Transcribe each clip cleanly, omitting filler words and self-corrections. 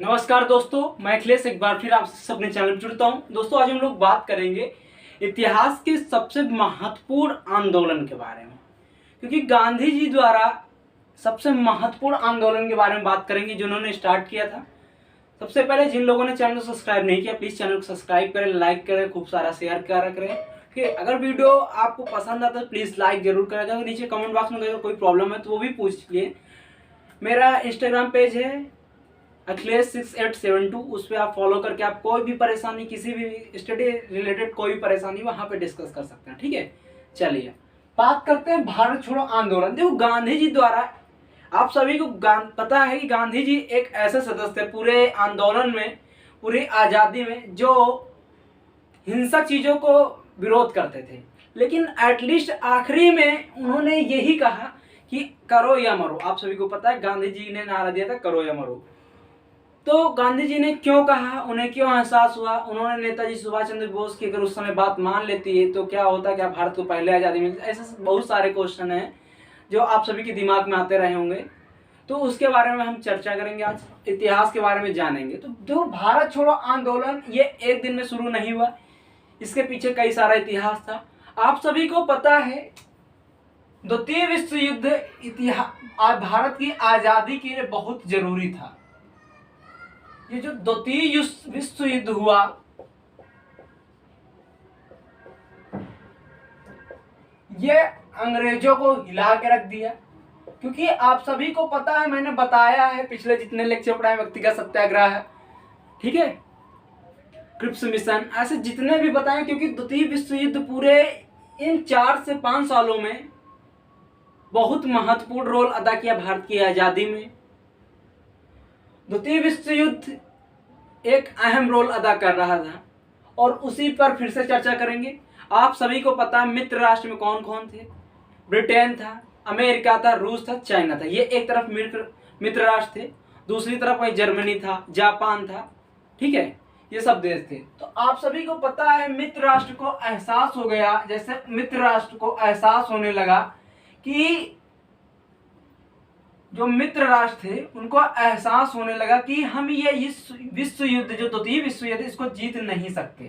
नमस्कार दोस्तों, मैं अखिलेश एक बार फिर आप सबने चैनल में जुड़ता हूं। दोस्तों आज हम लोग बात करेंगे इतिहास के सबसे महत्वपूर्ण आंदोलन के बारे में, क्योंकि गांधी जी द्वारा सबसे महत्वपूर्ण आंदोलन के बारे में बात करेंगे जिन्होंने स्टार्ट किया था। सबसे पहले जिन लोगों ने चैनल को सब्सक्राइब नहीं किया प्लीज़ चैनल को सब्सक्राइब करें, लाइक करें, खूब सारा शेयर करा करें। ठीक है, अगर वीडियो आपको पसंद आता है तो प्लीज़ लाइक जरूर करें। अगर नीचे कमेंट बॉक्स में कोई प्रॉब्लम है तो वो भी पूछ लिए। मेरा इंस्टाग्राम पेज है Akhilesh6872, उस पर आप फॉलो करके आप कोई भी परेशानी, किसी भी स्टडी रिलेटेड कोई भी परेशानी वहां पे डिस्कस कर सकते हैं। ठीक है, चलिए बात करते हैं भारत छोड़ो आंदोलन। देखो गांधी जी द्वारा, आप सभी को पता है कि गांधी जी एक ऐसे सदस्य थे पूरे आंदोलन में, पूरी आज़ादी में, जो हिंसक चीज़ों को विरोध करते थे, लेकिन एटलीस्ट आखिरी में उन्होंने यही कहा कि करो या मरो। आप सभी को पता है गांधी जी ने नारा दिया था करो या मरो। तो गांधी जी ने क्यों कहा, उन्हें क्यों एहसास हुआ, उन्होंने नेताजी सुभाष चंद्र बोस की अगर उस समय बात मान लेती है तो क्या होता, क्या भारत को पहले आज़ादी मिलती। ऐसे बहुत सारे क्वेश्चन हैं जो आप सभी के दिमाग में आते रहे होंगे, तो उसके बारे में हम चर्चा करेंगे, आज इतिहास के बारे में जानेंगे। तो जो भारत छोड़ो आंदोलन ये एक दिन में शुरू नहीं हुआ, इसके पीछे कई सारा इतिहास था। आप सभी को पता है द्वितीय विश्व युद्ध इतिहास भारत की आज़ादी के लिए बहुत जरूरी था। ये जो द्वितीय विश्व युद्ध हुआ, ये अंग्रेजों को हिला के रख दिया, क्योंकि आप सभी को पता है, मैंने बताया है पिछले जितने लेक्चर पढ़ाए, व्यक्तिगत सत्याग्रह है, ठीक है, क्रिप्स मिशन, ऐसे जितने भी बताए, क्योंकि द्वितीय विश्व युद्ध पूरे इन 4 से 5 सालों में बहुत महत्वपूर्ण रोल अदा किया भारत की आज़ादी में। द्वितीय विश्व युद्ध एक अहम रोल अदा कर रहा था और उसी पर फिर से चर्चा करेंगे। आप सभी को पता है मित्र राष्ट्र में कौन कौन थे। ब्रिटेन था, अमेरिका था, रूस था, चाइना था। ये एक तरफ मित्र राष्ट्र थे, दूसरी तरफ वही जर्मनी था, जापान था, ठीक है, ये सब देश थे। तो आप सभी को पता है मित्र राष्ट्र को एहसास हो गया, जैसे मित्र राष्ट्र को एहसास होने लगा कि जो मित्र राष्ट्र थे उनको एहसास होने लगा कि हम ये इस विश्व युद्ध, जो द्वितीय विश्व युद्ध, इसको जीत नहीं सकते।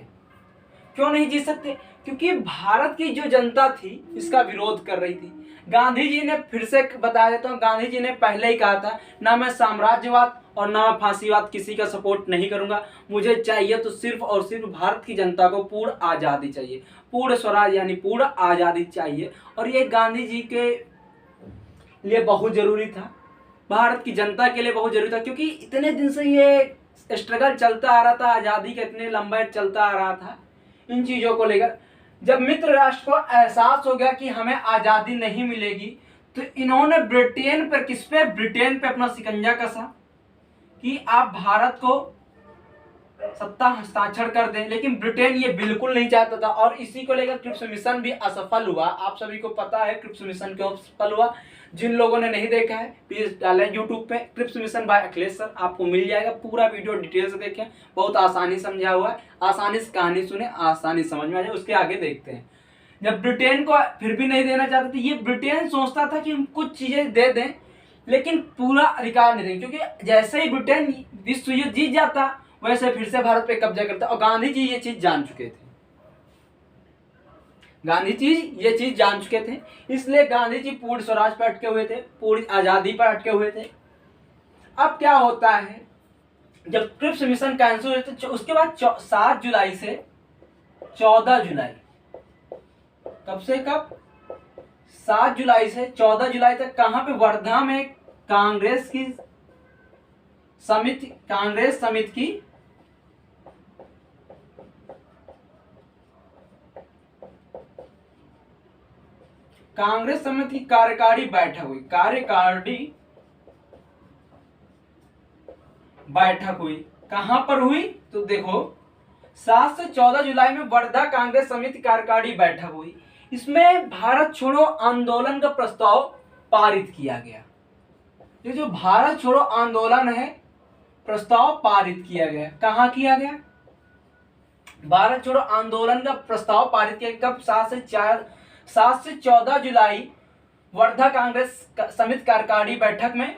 क्यों नहीं जीत सकते? क्योंकि भारत की जो जनता थी इसका विरोध कर रही थी। गांधी जी ने, फिर से बता देता हूँ, गांधी जी ने पहले ही कहा था, ना मैं साम्राज्यवाद और ना मैं फांसीवाद किसी का सपोर्ट नहीं करूंगा, मुझे चाहिए तो सिर्फ और सिर्फ भारत की जनता को पूर्ण आज़ादी चाहिए, पूर्ण स्वराज यानी पूर्ण आज़ादी चाहिए। और ये गांधी जी के लिए बहुत जरूरी था, भारत की जनता के लिए बहुत जरूरी था, क्योंकि इतने दिन से ये स्ट्रगल चलता आ रहा था, आज़ादी का इतने लंबा चलता आ रहा था इन चीज़ों को लेकर। जब मित्र राष्ट्र को एहसास हो गया कि हमें आज़ादी नहीं मिलेगी, तो इन्होंने ब्रिटेन पे अपना शिकंजा कसा कि आप भारत को सत्ता हस्ताक्षर कर दें, लेकिन ब्रिटेन ये बिल्कुल नहीं चाहता था और इसी को लेकर क्रिप्स मिशन भी असफल हुआ। आप सभी को पता है क्रिप्स मिशन क्यों असफल हुआ। जिन लोगों ने नहीं देखा है प्लीज डालें यूट्यूब पे Cripps mission by Akhilesh sir, आपको मिल जाएगा, पूरा वीडियो डिटेल से देखें, बहुत आसानी समझा हुआ है, आसानी से कहानी सुने, आसानी समझ में आ जाए। उसके आगे देखते हैं। जब ब्रिटेन को फिर भी नहीं देना चाहते थे, ये ब्रिटेन सोचता था कि हम कुछ चीजें दे दें लेकिन पूरा अधिकार नहीं देंगे, क्योंकि जैसे ही ब्रिटेन विश्व युद्ध जीत जाता वैसे फिर से भारत पे कब्जा करता। और गांधी जी ये चीज जान चुके थे, गांधी जी ये चीज जान चुके थे, इसलिए गांधी जी पूर्ण स्वराज पर अटके हुए थे, पूरी आजादी पर अटके हुए थे। अब क्या होता है, जब क्रिप्स मिशन कैंसिल हुए थे उसके बाद 7 जुलाई से 14 जुलाई, कब से कब, 7 जुलाई से 14 जुलाई तक कहां पे, वर्धा में कांग्रेस समिति की कार्यकारी बैठक हुई। कहां पर हुई तो देखो, 7 से 14 जुलाई में वर्धा कांग्रेस समिति कार्यकारी बैठक हुई। इसमें भारत छोड़ो आंदोलन का प्रस्ताव पारित किया गया। ये जो भारत छोड़ो आंदोलन है, प्रस्ताव पारित किया गया। कहां किया गया? भारत छोड़ो आंदोलन का प्रस्ताव पारित किया कब? 7 से 14 जुलाई वर्धा कांग्रेस समिति कार्यकारी बैठक में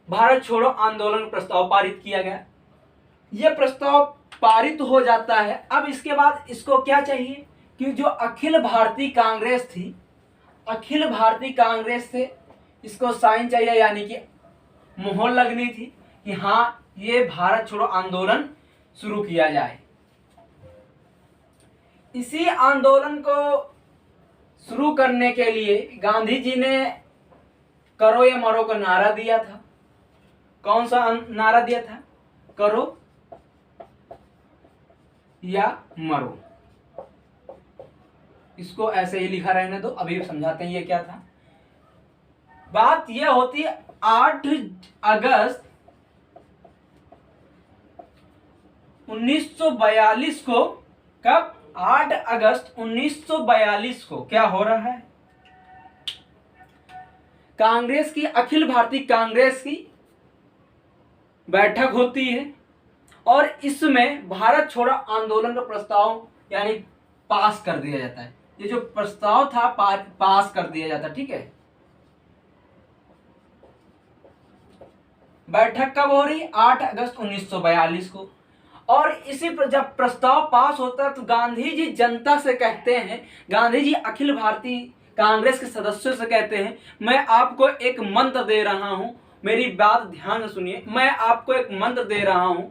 भारत छोड़ो आंदोलन प्रस्ताव पारित किया गया। ये प्रस्ताव पारित हो जाता है। अब इसके बाद इसको क्या चाहिए कि जो अखिल भारतीय कांग्रेस थी, अखिल भारतीय कांग्रेस से इसको साइन चाहिए, यानी कि मुहर लगनी थी कि हाँ ये भारत छोड़ो आंदोलन शुरू किया जाए। इसी आंदोलन को शुरू करने के लिए गांधी जी ने करो या मरो का नारा दिया था। कौन सा नारा दिया था? करो या मरो। इसको ऐसे ही लिखा रहने दो, अभी समझाते हैं ये क्या था। बात यह होती है 8 अगस्त 1942 को, कब? 8 अगस्त 1942 को क्या हो रहा है? कांग्रेस की, अखिल भारतीय कांग्रेस की बैठक होती है और इसमें भारत छोड़ो आंदोलन का प्रस्ताव यानी पास कर दिया जाता है। ये जो प्रस्ताव था पास कर दिया जाता, ठीक है। बैठक कब हो रही? 8 अगस्त 1942 को। और इसी पर जब प्रस्ताव पास होता है तो गांधी जी जनता से कहते हैं, गांधी जी अखिल भारतीय कांग्रेस के सदस्यों से कहते हैं, मैं आपको एक मंत्र दे रहा हूं, मेरी बात ध्यान से सुनिए, मैं आपको एक मंत्र दे रहा हूं,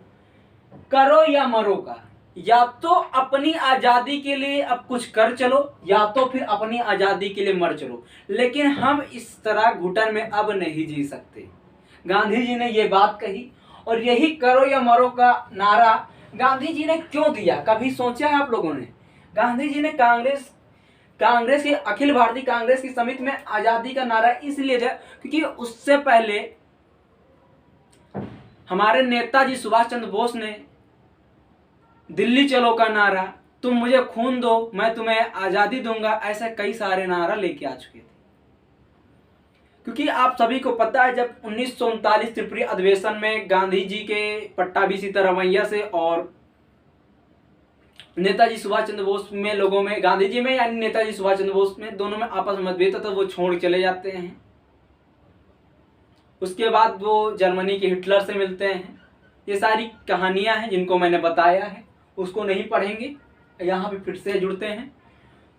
करो या मरो का। या तो अपनी आजादी के लिए अब कुछ कर चलो, या तो फिर अपनी आजादी के लिए मर चलो, लेकिन हम इस तरह घुटन में अब नहीं जी सकते। गांधी जी ने ये बात कही और यही करो या मरो का नारा गांधी जी ने क्यों दिया? कभी सोचा है आप लोगों ने? गांधी जी ने कांग्रेस की, अखिल भारतीय कांग्रेस की समिति में आजादी का नारा इसलिए दिया क्योंकि उससे पहले हमारे नेताजी सुभाष चंद्र बोस ने दिल्ली चलो का नारा, तुम मुझे खून दो मैं तुम्हें आजादी दूंगा, ऐसे कई सारे नारा लेके आ चुके थे। क्योंकि आप सभी को पता है जब 1939 त्रिपुरी अधिवेशन में गांधी जी के पट्टाभी रवैया से और नेताजी सुभाष चंद्र बोस में, लोगों में, गांधी जी में यानी नेताजी सुभाष चंद्र बोस में, दोनों में आपस में मतभेद था, तो वो छोड़ चले जाते हैं। उसके बाद वो जर्मनी के हिटलर से मिलते हैं। ये सारी कहानियां हैं जिनको मैंने बताया है, उसको नहीं पढ़ेंगे, यहाँ पे फिर से जुड़ते हैं।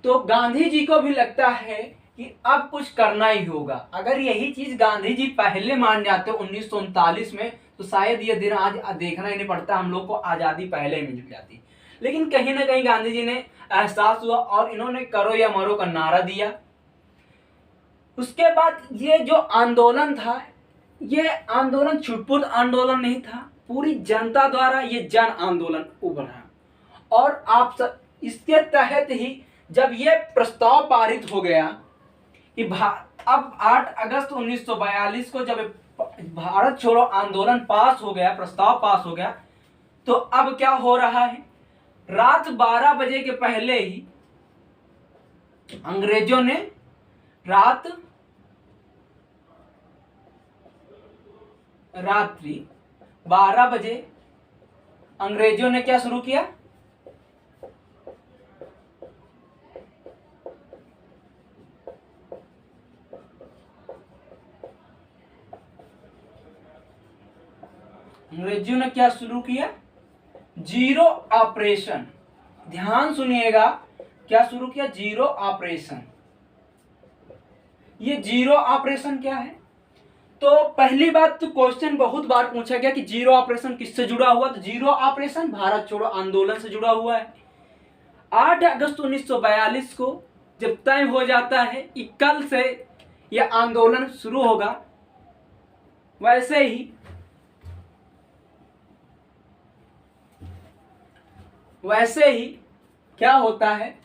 तो गांधी जी को भी लगता है कि अब कुछ करना ही होगा। अगर यही चीज गांधी जी पहले मान जाते 1939 में तो शायद ये दिन आज देखना ही नहीं पड़ता, हम लोग को आजादी पहले मिल जाती। लेकिन कहीं ना कहीं गांधी जी ने एहसास हुआ और इन्होंने करो या मरो का नारा दिया। उसके बाद ये जो आंदोलन था, ये आंदोलन छुटपुट आंदोलन नहीं था, पूरी जनता द्वारा ये जन आंदोलन उभरा। और आप इसके तहत ही जब ये प्रस्ताव पारित हो गया कि अब 8 अगस्त 1942 को जब भारत छोड़ो आंदोलन पास हो गया, प्रस्ताव पास हो गया, तो अब क्या हो रहा है? रात 12 बजे के पहले ही अंग्रेजों ने रात्रि 12 बजे अंग्रेजों ने क्या शुरू किया? अंग्रेजों ने क्या शुरू किया? Zero operation. ध्यान सुनिएगा, क्या शुरू किया? Zero operation. ये जीरो ऑपरेशन क्या है? तो पहली बात तो क्वेश्चन बहुत बार पूछा गया कि जीरो ऑपरेशन किससे जुड़ा हुआ? तो जीरो ऑपरेशन भारत छोड़ो आंदोलन से जुड़ा हुआ है। 8 अगस्त 1942 को जब तय हो जाता है कि कल से यह आंदोलन शुरू होगा, वैसे ही क्या होता है,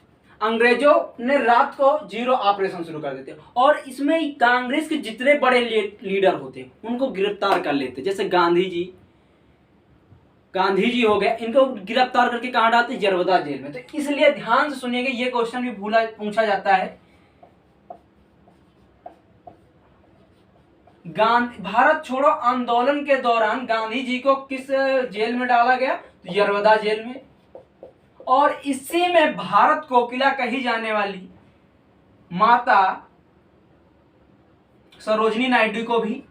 अंग्रेजों ने रात को जीरो ऑपरेशन शुरू कर देते और इसमें कांग्रेस के जितने बड़े लीडर होते उनको गिरफ्तार कर लेते। जैसे गांधी जी हो गए, इनको गिरफ्तार करके कहां डालते? यरवदा जेल में। तो इसलिए ध्यान से सुनिएगा, ये क्वेश्चन भी पूछा जाता है। भारत छोड़ो आंदोलन के दौरान गांधी जी को किस जेल में डाला गया? तो यरवदा जेल में। और इसी में भारत कोकिला कही जाने वाली माता सरोजिनी नायडू को भी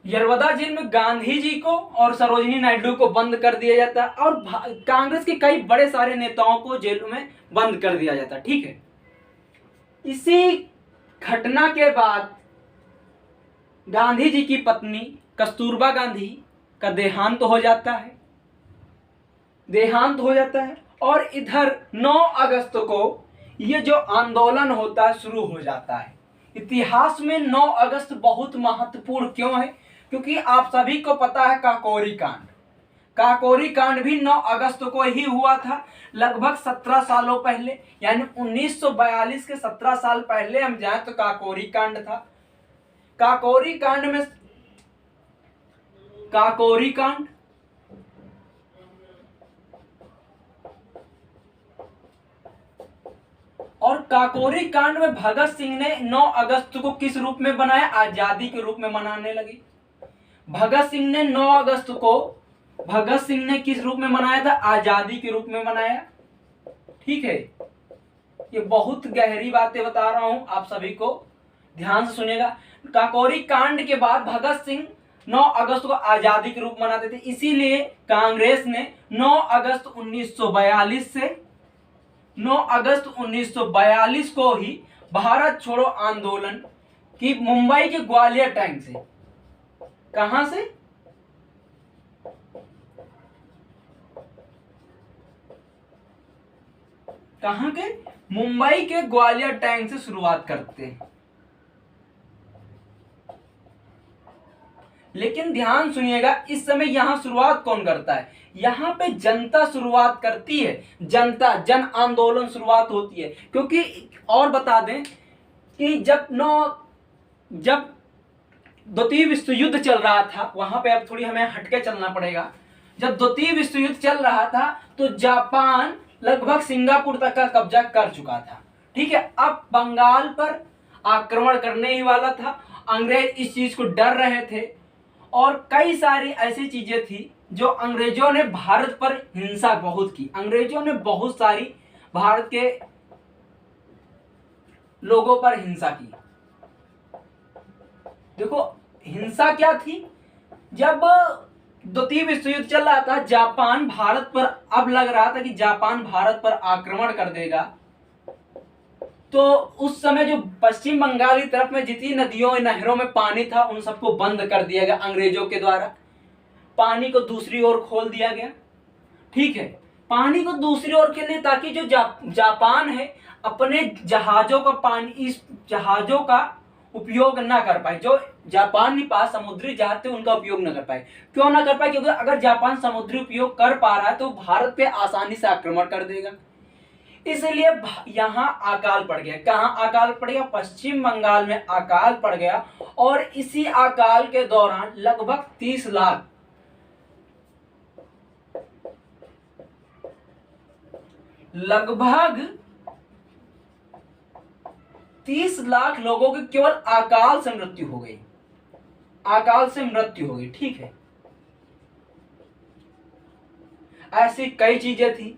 यरवदा जेल में गांधी जी को और सरोजिनी नायडू को बंद कर दिया जाता है और कांग्रेस के कई बड़े सारे नेताओं को जेल में बंद कर दिया जाता है। ठीक है, इसी घटना के बाद गांधी जी की पत्नी कस्तूरबा गांधी का देहांत हो जाता है और इधर 9 अगस्त को ये जो आंदोलन होता है शुरू हो जाता है। इतिहास में 9 अगस्त बहुत महत्वपूर्ण क्यों है? क्योंकि आप सभी को पता है काकोरी कांड भी 9 अगस्त को ही हुआ था, लगभग 17 सालों पहले, यानी 1942 के 17 साल पहले हम जाएं तो काकोरी कांड था। काकोरी कांड और काकोरी कांड में भगत सिंह ने 9 अगस्त को किस रूप में बनाया? आजादी के रूप में मनाने लगे। भगत सिंह ने 9 अगस्त को किस रूप में मनाया था? आजादी के रूप में मनाया। ठीक है, ये बहुत गहरी बातें बता रहा हूं, आप सभी को ध्यान से सुनिएगा। काकोरी कांड के बाद भगत सिंह 9 अगस्त को आजादी के रूप में मनाते थे, इसीलिए कांग्रेस ने 9 अगस्त 1942 को ही भारत छोड़ो आंदोलन की मुंबई के ग्वालियर टैंक से, कहां से? कहां के? मुंबई के ग्वालियर टैंक से शुरुआत करते हैं। लेकिन ध्यान सुनिएगा, इस समय यहां शुरुआत कौन करता है? यहां पे जनता शुरुआत करती है, जन आंदोलन शुरुआत होती है। क्योंकि और बता दें कि जब द्वितीय विश्व युद्ध चल रहा था, वहां पे अब थोड़ी हमें हटके चलना पड़ेगा। जब द्वितीय विश्व युद्ध चल रहा था तो जापान लगभग सिंगापुर तक का कब्जा कर चुका था। ठीक है, अब बंगाल पर आक्रमण करने ही वाला था। अंग्रेज इस चीज को डर रहे थे और कई सारी ऐसी चीजें थी जो अंग्रेजों ने भारत पर हिंसा बहुत की। अंग्रेजों ने बहुत सारी भारत के लोगों पर हिंसा की। देखो हिंसा क्या थी, जब द्वितीय विश्व युद्ध चल रहा था, जापान भारत पर, अब लग रहा था कि जापान भारत पर आक्रमण कर देगा, तो उस समय जो पश्चिम बंगाल की तरफ में जितनी नदियों नहरों में पानी था उन सबको बंद कर दिया गया अंग्रेजों के द्वारा। पानी को दूसरी ओर खोल दिया गया। ठीक है, पानी को दूसरी ओर खेलने ताकि जो जापान है अपने जहाजों का इस जहाजों का उपयोग ना कर पाए। जो जापान के पास समुद्री जहाज थे उनका उपयोग ना कर पाए। क्यों ना कर पाए? क्योंकि अगर जापान समुद्री उपयोग कर पा रहा है तो भारत पे आसानी से आक्रमण कर देगा। इसलिए यहां अकाल पड़ गया। कहां अकाल पड़ गया? पश्चिम बंगाल में अकाल पड़ गया। और इसी अकाल के दौरान लगभग 30 लाख लोगों की केवल अकाल से मृत्यु हो गई। ठीक है, ऐसी कई चीजें थी।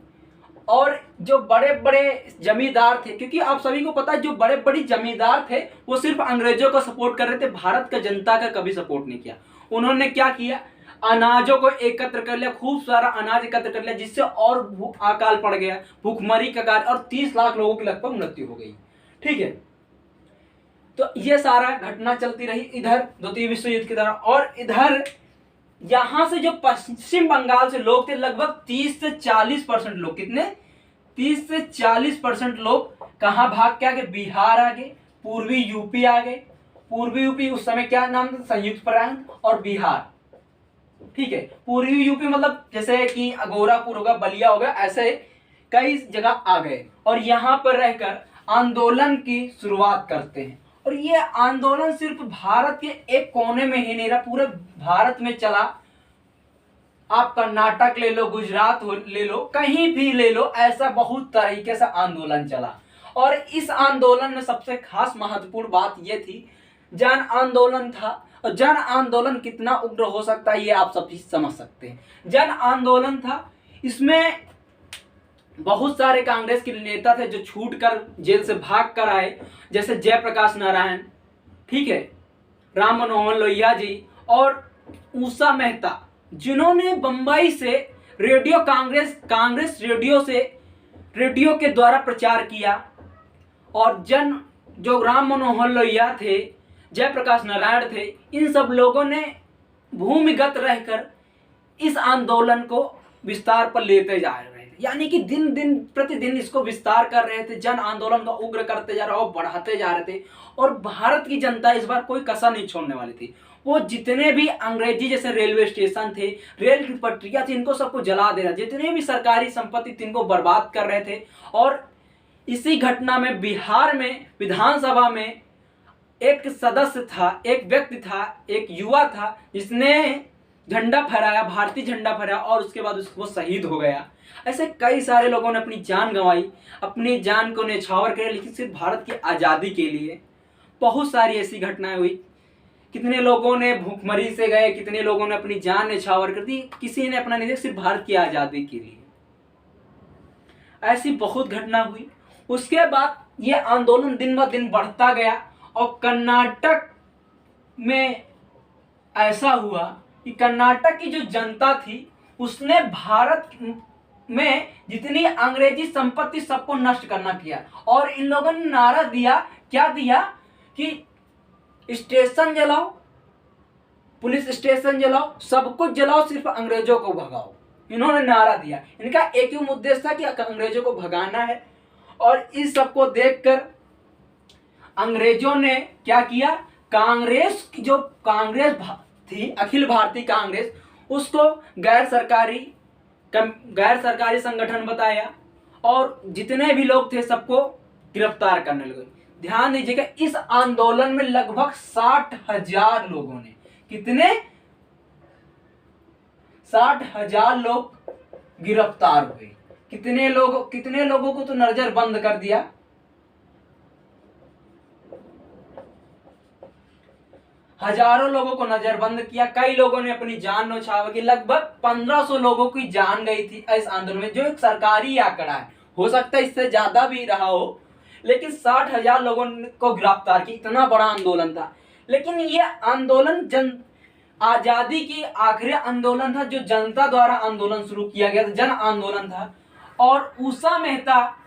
और जो बड़े बड़े जमींदार थे, क्योंकि आप सभी को पता है जो बड़े बड़े जमींदार थे वो सिर्फ अंग्रेजों का सपोर्ट कर रहे थे, भारत का जनता का कभी सपोर्ट नहीं किया। उन्होंने क्या किया? अनाजों को एकत्र कर लिया, खूब सारा अनाज एकत्र कर लिया, जिससे और अकाल पड़ गया, भूखमरी का कार्य, और 30 लाख लोगों की लगभग मृत्यु हो गई। ठीक है, तो ये सारा घटना चलती रही इधर द्वितीय विश्व युद्ध के दौरान। और इधर यहां से जो पश्चिम बंगाल से लोग थे लगभग 30 से 40% लोग, कितने? 30 से 40% लोग कहां भाग के आ गए? बिहार आ गए, पूर्वी यूपी आ गए। पूर्वी यूपी उस समय क्या नाम था? संयुक्त प्रांत और बिहार। ठीक है, पूर्वी यूपी मतलब जैसे कि अगोरापुर होगा, बलिया होगा, ऐसे कई जगह आ गए और यहां पर रहकर आंदोलन की शुरुआत करते हैं। और ये आंदोलन सिर्फ भारत के एक कोने में ही नहीं रहा, पूरे भारत में चला। आप कर्नाटक ले लो, गुजरात ले लो, कहीं भी ले लो, ऐसा बहुत तरीके से आंदोलन चला। और इस आंदोलन में सबसे खास महत्वपूर्ण बात यह थी, जन आंदोलन था। और जन आंदोलन कितना उग्र हो सकता है ये आप सब समझ सकते हैं। जन आंदोलन था, इसमें बहुत सारे कांग्रेस के नेता थे जो छूट कर जेल से भाग कर आए, जैसे जयप्रकाश नारायण, ठीक है, राम मनोहर लोहिया जी और उषा मेहता, जिन्होंने बंबई से रेडियो कांग्रेस रेडियो के द्वारा प्रचार किया। और जो राम मनोहर लोहिया थे, जयप्रकाश नारायण थे, इन सब लोगों ने भूमिगत रहकर इस आंदोलन को विस्तार पर लेते जा रहे थे, यानी कि दिन प्रतिदिन इसको विस्तार कर रहे थे, जन आंदोलन को उग्र करते जा रहे और बढ़ाते जा रहे थे। और भारत की जनता इस बार कोई कसर नहीं छोड़ने वाली थी। वो जितने भी अंग्रेजी जैसे रेलवे स्टेशन थे, रेल की पटरियां थी, इनको सबको जला दे रहा, जितने भी सरकारी संपत्ति थी इनको बर्बाद कर रहे थे। और इसी घटना में बिहार में विधानसभा में एक सदस्य था, एक व्यक्ति था, एक युवा था, जिसने झंडा फहराया, भारतीय झंडा फहराया और उसके बाद वो शहीद हो गया। ऐसे कई सारे लोगों ने अपनी जान गंवाई, अपनी जान को न्यौछावर किया, लेकिन सिर्फ भारत की आज़ादी के लिए। बहुत सारी ऐसी घटनाएं हुई, कितने लोगों ने भूखमरी से गए, कितने लोगों ने अपनी जान न्यौछावर कर दी, किसी ने अपना नहीं दिया, सिर्फ भारत की आज़ादी के लिए। ऐसी बहुत घटना हुई। उसके बाद ये आंदोलन दिन ब दिन बढ़ता गया और कर्नाटक में ऐसा हुआ कि कर्नाटक की जो जनता थी उसने भारत में जितनी अंग्रेजी संपत्ति सबको नष्ट करना किया। और इन लोगों ने नारा दिया, क्या दिया कि स्टेशन जलाओ, पुलिस स्टेशन जलाओ, सब कुछ जलाओ, सिर्फ अंग्रेजों को भगाओ। इन्होंने नारा दिया। इनका एक ही उद्देश्य था कि अंग्रेजों को भगाना है। और इस सबको देखकर अंग्रेजों ने क्या किया, कांग्रेस थी, अखिल भारतीय कांग्रेस, उसको गैर सरकारी संगठन बताया और जितने भी लोग थे सबको गिरफ्तार करने लगे। ध्यान दीजिएगा, इस आंदोलन में लगभग 60,000 लोगों ने, कितने, 60,000 लोग गिरफ्तार हुए। कितने लोगों को तो नजरबंद कर दिया। हजारों लोगों को नजरबंद किया, कई लोगों ने अपनी जान न्यौछावर की। लगभग 1500 लोगों की जान गई थी इस आंदोलन में, जो एक सरकारी आंकड़ा है, हो सकता है इससे ज्यादा भी रहा हो, लेकिन 60,000 लोगों को गिरफ्तार की। इतना बड़ा आंदोलन था। लेकिन यह आंदोलन आजादी की आखिरी आंदोलन था, जो जनता द्वारा आंदोलन शुरू किया गया था, जन आंदोलन था। और उषा मेहता,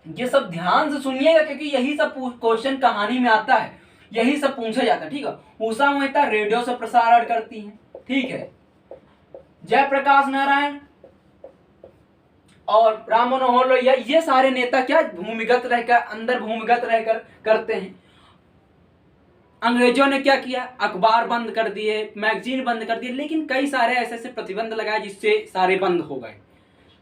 ये सब ध्यान से सुनिएगा क्योंकि यही सब क्वेश्चन कहानी में आता है, यही सब पूछा जाता है, ठीक है। उषा मेहता रेडियो से प्रसारण करती हैं, ठीक है। जयप्रकाश नारायण और राम मनोहर लोहिया, ये सारे नेता क्या भूमिगत रहकर करते हैं। अंग्रेजों ने क्या किया, अखबार बंद कर दिए, मैगजीन बंद कर दिए, लेकिन कई सारे ऐसे प्रतिबंध लगाए जिससे सारे बंद हो गए।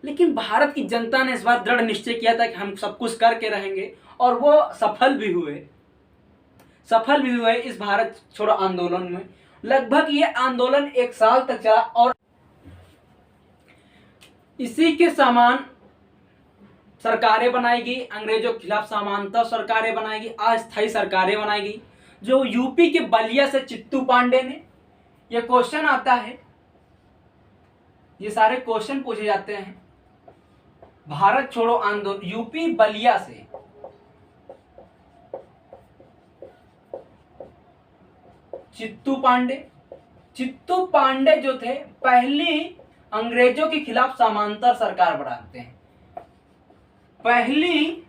लेकिन भारत की जनता ने इस बार दृढ़ निश्चय किया था कि हम सब कुछ करके रहेंगे, और वो सफल भी हुए इस भारत छोड़ो आंदोलन में। लगभग ये आंदोलन 1 साल तक चला और इसी के समान सरकारें बनाई गई, अंग्रेजों के खिलाफ समानता सरकारें बनाई गई, अस्थायी सरकारें बनाई गई। जो यूपी के बलिया से चित्तू पांडे ने, ये क्वेश्चन आता है, ये सारे क्वेश्चन पूछे जाते हैं। भारत छोड़ो आंदोलन यूपी बलिया से चित्तू पांडे जो थे, पहली अंग्रेजों के खिलाफ समांतर सरकार बनाते हैं। पहली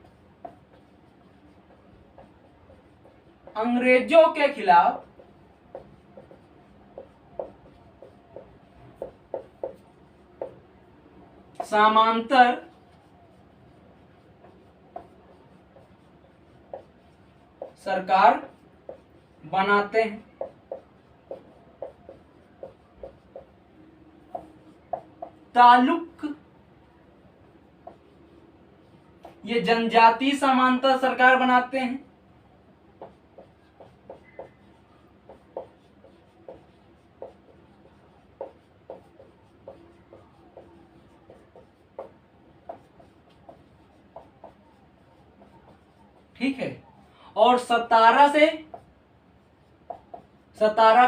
अंग्रेजों के खिलाफ समांतर सरकार बनाते हैं। तालुक, ये जनजाति समांतर सरकार बनाते हैं। ठीक है। और सतारा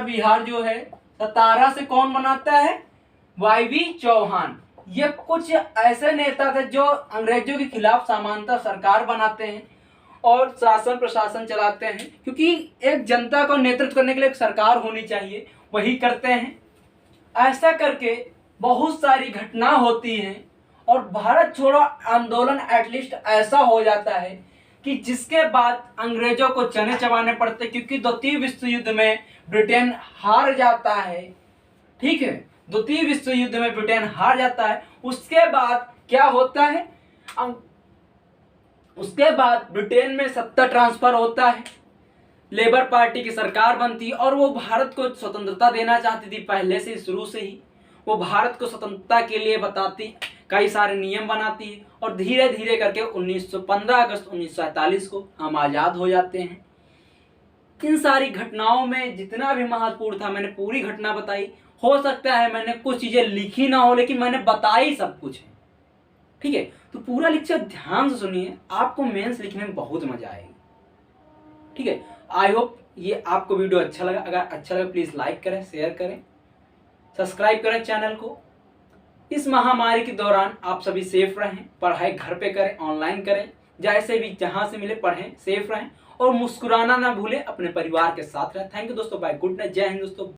बिहार जो है, सतारा से कौन बनाता है, वाईवी चौहान। ये कुछ ऐसे नेता थे जो अंग्रेजों के खिलाफ समांतर सरकार बनाते हैं। और शासन प्रशासन चलाते हैं, क्योंकि एक जनता को नेतृत्व करने के लिए एक सरकार होनी चाहिए, वही करते हैं। ऐसा करके बहुत सारी घटना होती हैं और भारत छोड़ो आंदोलन एटलीस्ट ऐसा हो जाता है कि जिसके बाद अंग्रेजों को चने चबाने पड़ते, क्योंकि द्वितीय विश्व युद्ध में ब्रिटेन हार जाता है। ठीक है, द्वितीय विश्व युद्ध में ब्रिटेन हार जाता है। उसके बाद क्या होता है, उसके बाद ब्रिटेन में सत्ता ट्रांसफर होता है, लेबर पार्टी की सरकार बनती और वो भारत को स्वतंत्रता देना चाहती थी पहले से, शुरू से ही वो भारत को स्वतंत्रता के लिए बताती, कई सारे नियम बनाती है और धीरे धीरे करके 15 अगस्त 1947 को हम आज़ाद हो जाते हैं। इन सारी घटनाओं में जितना भी महत्वपूर्ण था मैंने पूरी घटना बताई। हो सकता है मैंने कुछ चीज़ें लिखी ना हो, लेकिन मैंने बताई सब कुछ है। ठीक है, तो पूरा लेक्चर ध्यान से सुनिए, आपको मेंस लिखने में बहुत मजा आएगी। ठीक है, आई होप ये आपको वीडियो अच्छा लगा। अगर अच्छा लगा प्लीज़ लाइक करें, शेयर करें, सब्सक्राइब करें चैनल को। इस महामारी के दौरान आप सभी सेफ रहें, पढ़ाई घर पे करें, ऑनलाइन करें, जैसे भी जहां से मिले पढ़ें, सेफ रहें और मुस्कुराना ना भूलें, अपने परिवार के साथ रहें। थैंक यू दोस्तों, बाय, गुड नाइट, जय हिंद दोस्तों।